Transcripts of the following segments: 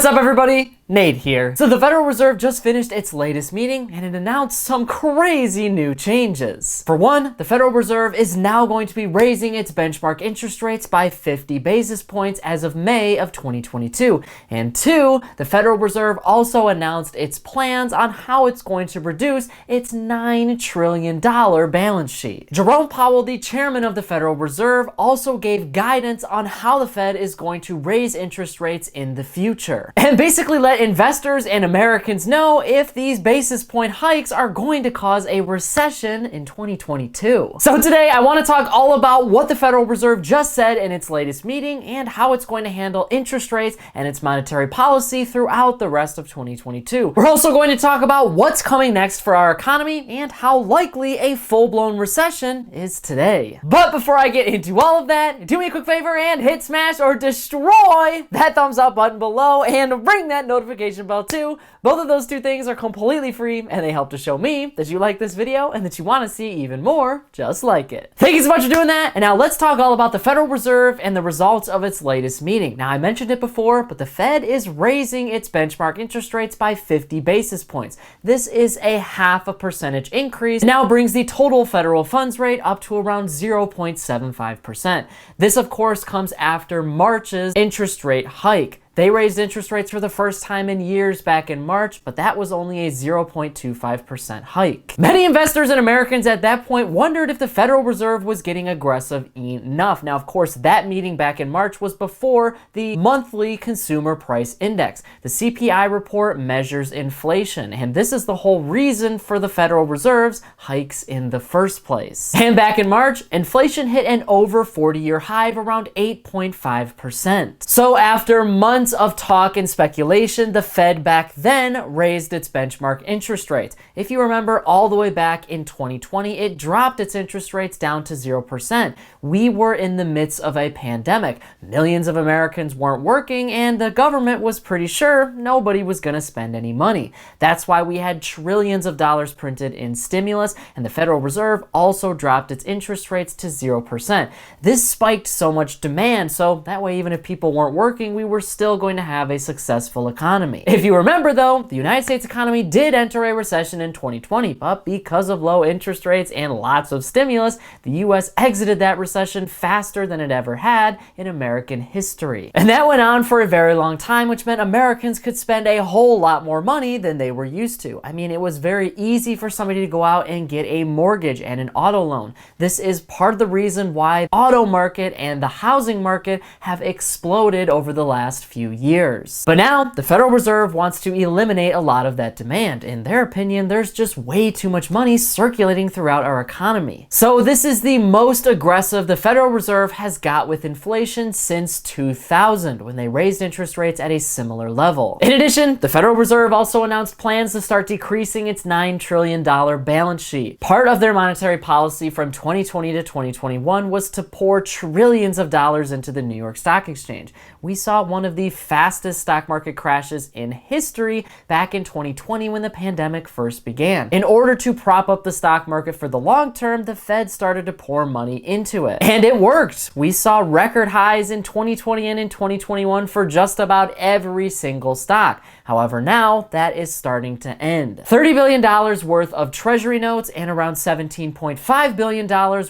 What's up, everybody? Nate here. So the Federal Reserve just finished its latest meeting and it announced some crazy new changes. For one, the Federal Reserve is now going to be raising its benchmark interest rates by 50 basis points as of May of 2022. And two, the Federal Reserve also announced its plans on how it's going to reduce its $9 trillion balance sheet. Jerome Powell, the chairman of the Federal Reserve, also gave guidance on how the Fed is going to raise interest rates in the future. And basically let investors and Americans know if these basis point hikes are going to cause a recession in 2022. So today I want to talk all about what the Federal Reserve just said in its latest meeting and how it's going to handle interest rates and its monetary policy throughout the rest of 2022. We're also going to talk about what's coming next for our economy and how likely a full-blown recession is today. But before I get into all of that, do me a quick favor and hit smash or destroy that thumbs up button below and ring that notification bell too. Both of those two things are completely free and they help to show me that you like this video and that you want to see even more just like it. Thank you so much for doing that. And now let's talk all about the Federal Reserve and the results of its latest meeting. Now I mentioned it before, but the Fed is raising its benchmark interest rates by 50 basis points. This is a 0.5% increase. It now brings the total federal funds rate up to around 0.75%. This of course comes after March's interest rate hike. They raised interest rates for the first time in years back in March, but that was only a 0.25% hike. Many investors and Americans at that point wondered if the Federal Reserve was getting aggressive enough. Now, of course, that meeting back in March was before the monthly consumer price index. The CPI report measures inflation, and this is the whole reason for the Federal Reserve's hikes in the first place. And back in March, inflation hit an over 40-year high of around 8.5%. So after months of talk and speculation, the Fed back then raised its benchmark interest rates. If you remember, all the way back in 2020, it dropped its interest rates down to 0%. We were in the midst of a pandemic. Millions of Americans weren't working, and the government was pretty sure nobody was going to spend any money. That's why we had trillions of dollars printed in stimulus, and the Federal Reserve also dropped its interest rates to 0%. This spiked so much demand, so that way even if people weren't working, we were still going to have a successful economy. If you remember though, the United States economy did enter a recession in 2020, but because of low interest rates and lots of stimulus, the US exited that recession faster than it ever had in American history. And that went on for a very long time, which meant Americans could spend a whole lot more money than they were used to. I mean, it was very easy for somebody to go out and get a mortgage and an auto loan. This is part of the reason why the auto market and the housing market have exploded over the last few years. But now the Federal Reserve wants to eliminate a lot of that demand. In their opinion, there's just way too much money circulating throughout our economy. So this is the most aggressive the Federal Reserve has got with inflation since 2000, when they raised interest rates at a similar level. In addition, the Federal Reserve also announced plans to start decreasing its $9 trillion balance sheet. Part of their monetary policy from 2020 to 2021 was to pour trillions of dollars into the New York Stock Exchange. We saw one of the fastest stock market crashes in history back in 2020 when the pandemic first began. In order to prop up the stock market for the long term, the Fed started to pour money into it. And it worked. We saw record highs in 2020 and in 2021 for just about every single stock. However, now that is starting to end. $30 billion worth of treasury notes and around $17.5 billion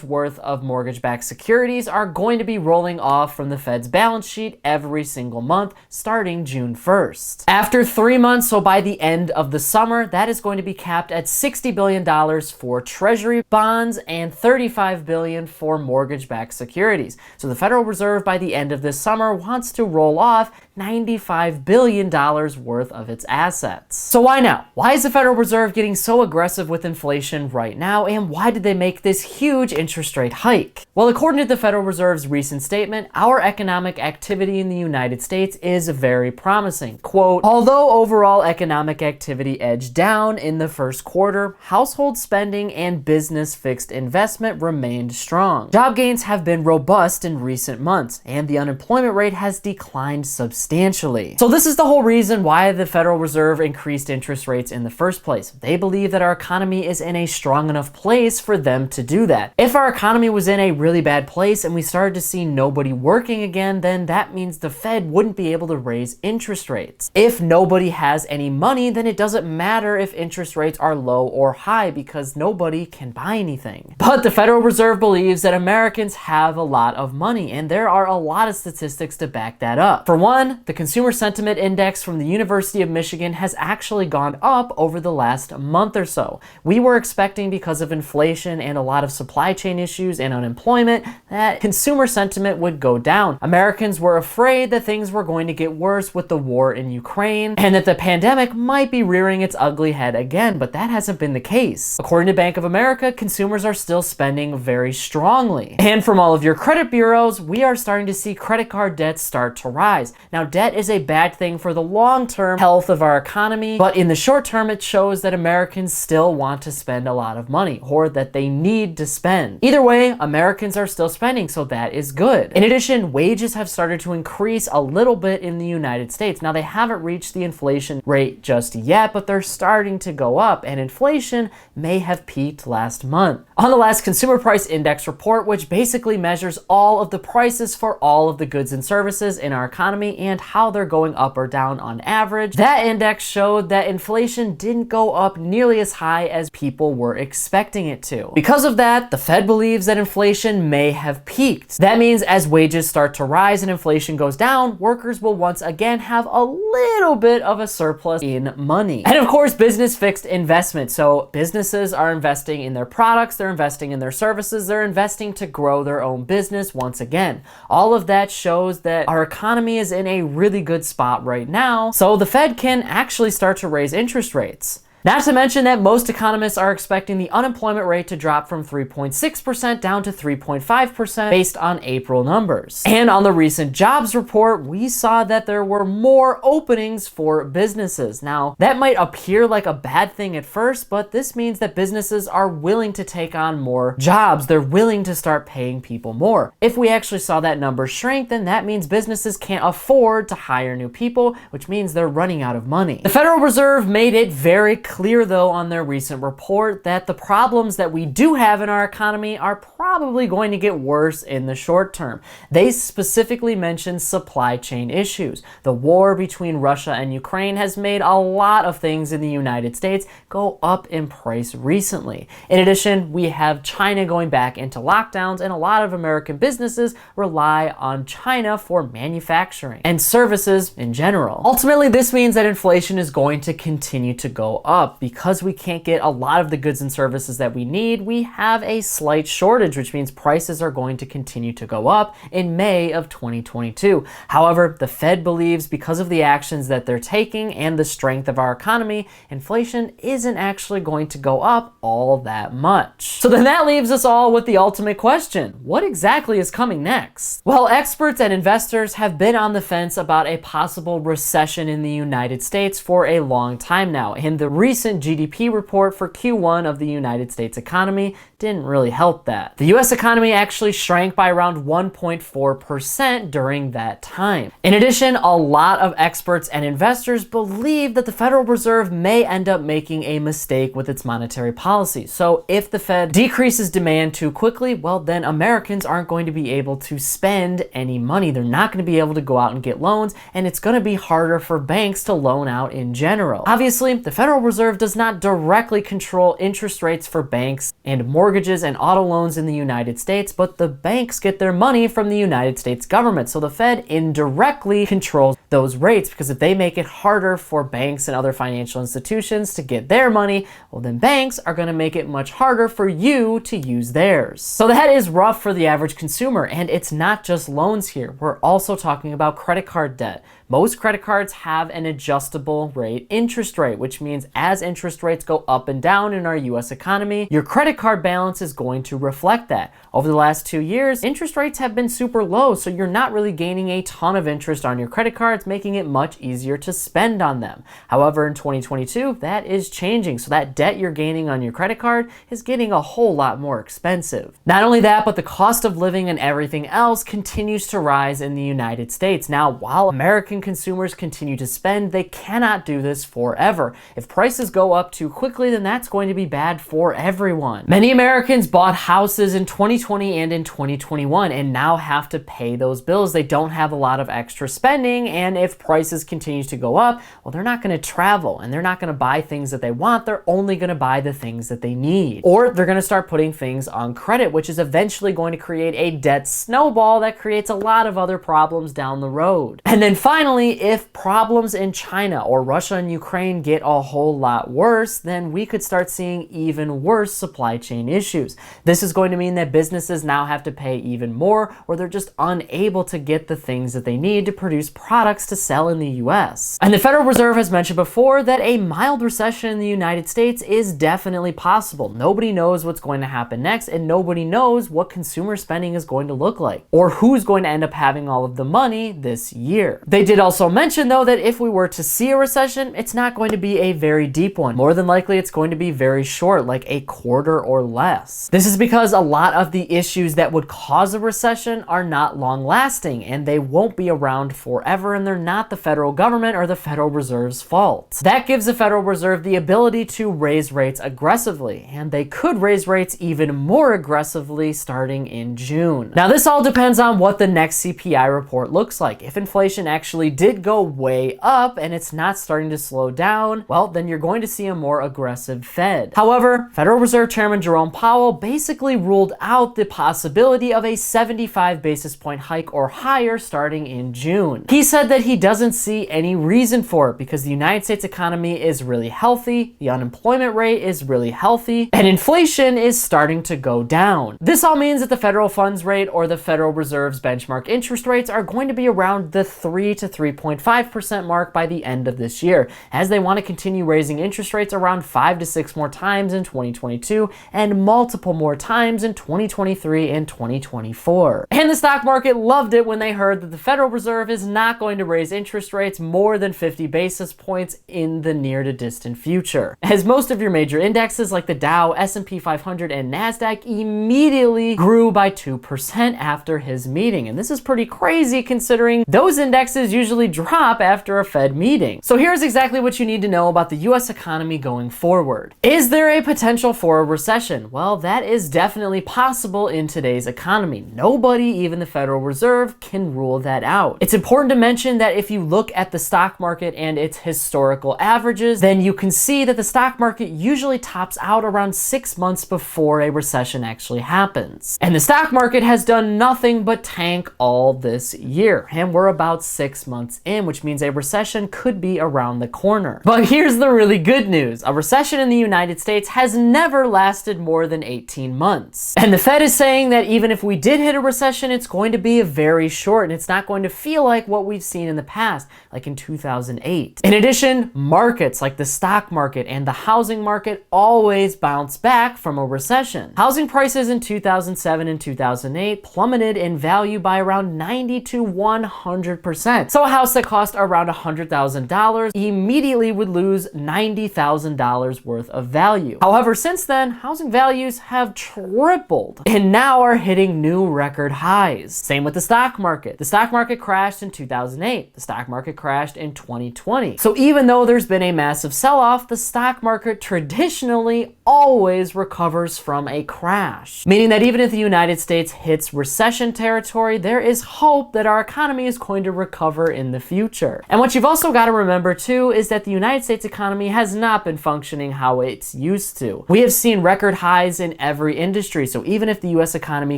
worth of mortgage-backed securities are going to be rolling off from the Fed's balance sheet every single month starting June 1st. After 3 months, so by the end of the summer, that is going to be capped at $60 billion for treasury bonds and $35 billion for mortgage-backed securities. So the Federal Reserve by the end of this summer wants to roll off $95 billion worth of its assets. So why now? Why is the Federal Reserve getting so aggressive with inflation right now, and why did they make this huge interest rate hike? Well, according to the Federal Reserve's recent statement, our economic activity in the United States is very promising. Quote, although overall economic activity edged down in the first quarter, household spending and business fixed investment remained strong. Job gains have been robust in recent months, and the unemployment rate has declined substantially. substantially. So this is the whole reason why the Federal Reserve increased interest rates in the first place. They believe that our economy is in a strong enough place for them to do that. If our economy was in a really bad place and we started to see nobody working again, then that means the Fed wouldn't be able to raise interest rates. If nobody has any money, then it doesn't matter if interest rates are low or high because nobody can buy anything. But the Federal Reserve believes that Americans have a lot of money, and there are a lot of statistics to back that up. For one, the Consumer Sentiment Index from the University of Michigan has actually gone up over the last month or so. We were expecting, because of inflation and a lot of supply chain issues and unemployment, that consumer sentiment would go down. Americans were afraid that things were going to get worse with the war in Ukraine and that the pandemic might be rearing its ugly head again, but that hasn't been the case. According to Bank of America, consumers are still spending very strongly. And from all of your credit bureaus, we are starting to see credit card debts start to rise. Now, debt is a bad thing for the long-term health of our economy, but in the short term, it shows that Americans still want to spend a lot of money, or that they need to spend. Either way, Americans are still spending, so that is good. In addition, wages have started to increase a little bit in the United States. Now, they haven't reached the inflation rate just yet, but they're starting to go up, and inflation may have peaked last month. On the last Consumer Price Index report, which basically measures all of the prices for all of the goods and services in our economy and how they're going up or down on average, that index showed that inflation didn't go up nearly as high as people were expecting it to. Because of that, the Fed believes that inflation may have peaked. That means as wages start to rise and inflation goes down, workers will once again have a little bit of a surplus in money. And of course, business fixed investment. So businesses are investing in their products, they're investing in their services, they're investing to grow their own business once again. All of that shows that our economy is in a really good spot right now, so the Fed can actually start to raise interest rates. Not to mention that most economists are expecting the unemployment rate to drop from 3.6% down to 3.5% based on April numbers. And on the recent jobs report, we saw that there were more openings for businesses. Now, that might appear like a bad thing at first, but this means that businesses are willing to take on more jobs. They're willing to start paying people more. If we actually saw that number shrink, then that means businesses can't afford to hire new people, which means they're running out of money. The Federal Reserve made it very clear, though, on their recent report that the problems that we do have in our economy are probably going to get worse in the short term. They specifically mentioned supply chain issues. The war between Russia and Ukraine has made a lot of things in the United States go up in price recently. In addition, we have China going back into lockdowns, and a lot of American businesses rely on China for manufacturing and services in general. Ultimately, this means that inflation is going to continue to go up. Because we can't get a lot of the goods and services that we need, we have a slight shortage, which means prices are going to continue to go up in May of 2022. However, the Fed believes because of the actions that they're taking and the strength of our economy, inflation isn't actually going to go up all that much. So then that leaves us all with the ultimate question: what exactly is coming next? Well, experts and investors have been on the fence about a possible recession in the United States for a long time now, and the recent GDP report for Q1 of the United States economy didn't really help that. The US economy actually shrank by around 1.4% during that time. In addition, a lot of experts and investors believe that the Federal Reserve may end up making a mistake with its monetary policy. So if the Fed decreases demand too quickly, well, then Americans aren't going to be able to spend any money. They're not going to be able to go out and get loans, and it's going to be harder for banks to loan out in general. Obviously, the Federal Reserve does not directly control interest rates for banks and mortgages and auto loans in the United States, but the banks get their money from the United States government. So the Fed indirectly controls those rates, because if they make it harder for banks and other financial institutions to get their money, well, then banks are going to make it much harder for you to use theirs. So that is rough for the average consumer, and it's not just loans here. We're also talking about credit card debt. Most credit cards have an adjustable rate interest rate, which means as interest rates go up and down in our US economy, your credit card balance is going to reflect that. Over the last 2 years, interest rates have been super low, so you're not really gaining a ton of interest on your credit cards, making it much easier to spend on them. However, in 2022, that is changing, so that debt you're gaining on your credit card is getting a whole lot more expensive. Not only that, but the cost of living and everything else continues to rise in the United States. Now, while Americans American consumers continue to spend, they cannot do this forever. If prices go up too quickly, then that's going to be bad for everyone. Many Americans bought houses in 2020 and in 2021 and now have to pay those bills. They don't have a lot of extra spending, and if prices continue to go up, well, they're not going to travel and they're not going to buy things that they want. They're only going to buy the things that they need. Or they're going to start putting things on credit, which is eventually going to create a debt snowball that creates a lot of other problems down the road. And then finally, if problems in China or Russia and Ukraine get a whole lot worse, then we could start seeing even worse supply chain issues. This is going to mean that businesses now have to pay even more, or they're just unable to get the things that they need to produce products to sell in the US. And the Federal Reserve has mentioned before that a mild recession in the United States is definitely possible. Nobody knows what's going to happen next, and nobody knows what consumer spending is going to look like, or who's going to end up having all of the money this year. They did also mention, though, that if we were to see a recession, it's not going to be a very deep one. More than likely, it's going to be very short, like a quarter or less. This is because a lot of the issues that would cause a recession are not long lasting, and they won't be around forever, and they're not the federal government or the Federal Reserve's fault. That gives the Federal Reserve the ability to raise rates aggressively, and they could raise rates even more aggressively starting in June. Now, this all depends on what the next CPI report looks like. If inflation actually did go way up and it's not starting to slow down, well, then you're going to see a more aggressive Fed. However, Federal Reserve Chairman Jerome Powell basically ruled out the possibility of a 75 basis point hike or higher starting in June. He said that he doesn't see any reason for it because the United States economy is really healthy, the unemployment rate is really healthy, and inflation is starting to go down. This all means that the federal funds rate or the Federal Reserve's benchmark interest rates are going to be around the 3 to 3.5% mark by the end of this year, as they want to continue raising interest rates around 5 to 6 more times in 2022 and multiple more times in 2023 and 2024. And the stock market loved it when they heard that the Federal Reserve is not going to raise interest rates more than 50 basis points in the near to distant future, as most of your major indexes like the Dow, S&P 500, and NASDAQ immediately grew by 2% after his meeting. And this is pretty crazy considering those indexes usually drop after a Fed meeting. So here's exactly what you need to know about the US economy going forward. Is there a potential for a recession? Well, that is definitely possible in today's economy. Nobody, even the Federal Reserve, can rule that out. It's important to mention that if you look at the stock market and its historical averages, then you can see that the stock market usually tops out around 6 months before a recession actually happens. And the stock market has done nothing but tank all this year. And we're about 6 months in, which means a recession could be around the corner. But here's the really good news. A recession in the United States has never lasted more than 18 months. And the Fed is saying that even if we did hit a recession, it's going to be very short and it's not going to feel like what we've seen in the past, like in 2008. In addition, markets like the stock market and the housing market always bounce back from a recession. Housing prices in 2007 and 2008 plummeted in value by around 90 to 100%. So a house that cost around $100,000 immediately would lose $90,000 worth of value. However, since then, housing values have tripled and now are hitting new record highs. Same with the stock market. The stock market crashed in 2008. The stock market crashed in 2020. So even though there's been a massive sell-off, the stock market traditionally always recovers from a crash. Meaning that even if the United States hits recession territory, there is hope that our economy is going to recover in the future. And what you've also got to remember too is that the United States economy has not been functioning how it's used to. We have seen record highs in every industry, so even if the US economy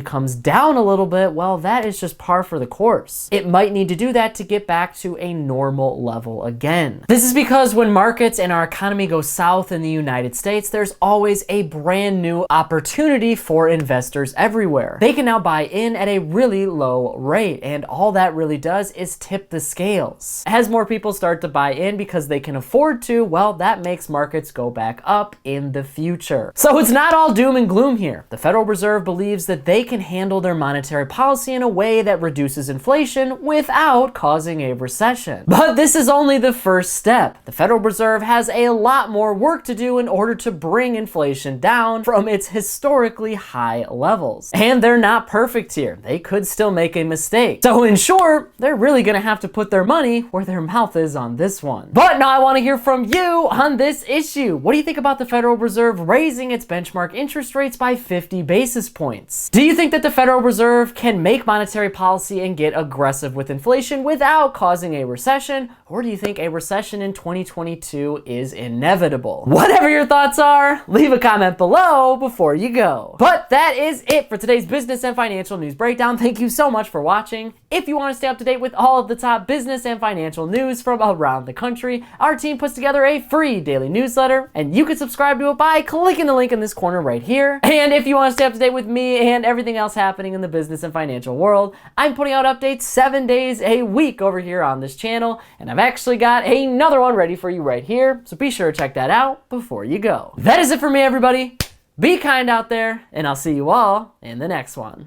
comes down a little bit, well, that is just par for the course. It might need to do that to get back to a normal level again. This is because when markets and our economy go south in the United States, there's always a brand new opportunity for investors everywhere. They can now buy in at a really low rate, and all that really does is tip the scales. As more people start to buy in because they can afford to, well, that makes markets go back up in the future. So it's not all doom and gloom here. The Federal Reserve believes that they can handle their monetary policy in a way that reduces inflation without causing a recession. But this is only the first step. The Federal Reserve has a lot more work to do in order to bring inflation down from its historically high levels. And they're not perfect here. They could still make a mistake. So in short, they're really gonna have to to put their money where their mouth is on this one. But now I want to hear from you on this issue. What do you think about the Federal Reserve raising its benchmark interest rates by 50 basis points? Do you think that the Federal Reserve can make monetary policy and get aggressive with inflation without causing a recession? Or do you think a recession in 2022 is inevitable? Whatever your thoughts are, leave a comment below before you go. But that is it for today's business and financial news breakdown. Thank you so much for watching. If you want to stay up to date with all of the top business and financial news from around the country, our team puts together a free daily newsletter, and you can subscribe to it by clicking the link in this corner right here. And if you want to stay up to date with me and everything else happening in the business and financial world, I'm putting out updates 7 days a week over here on this channel, and I've actually got another one ready for you right here, so be sure to check that out before you go. That is it for me, everybody. Be kind out there, and I'll see you all in the next one.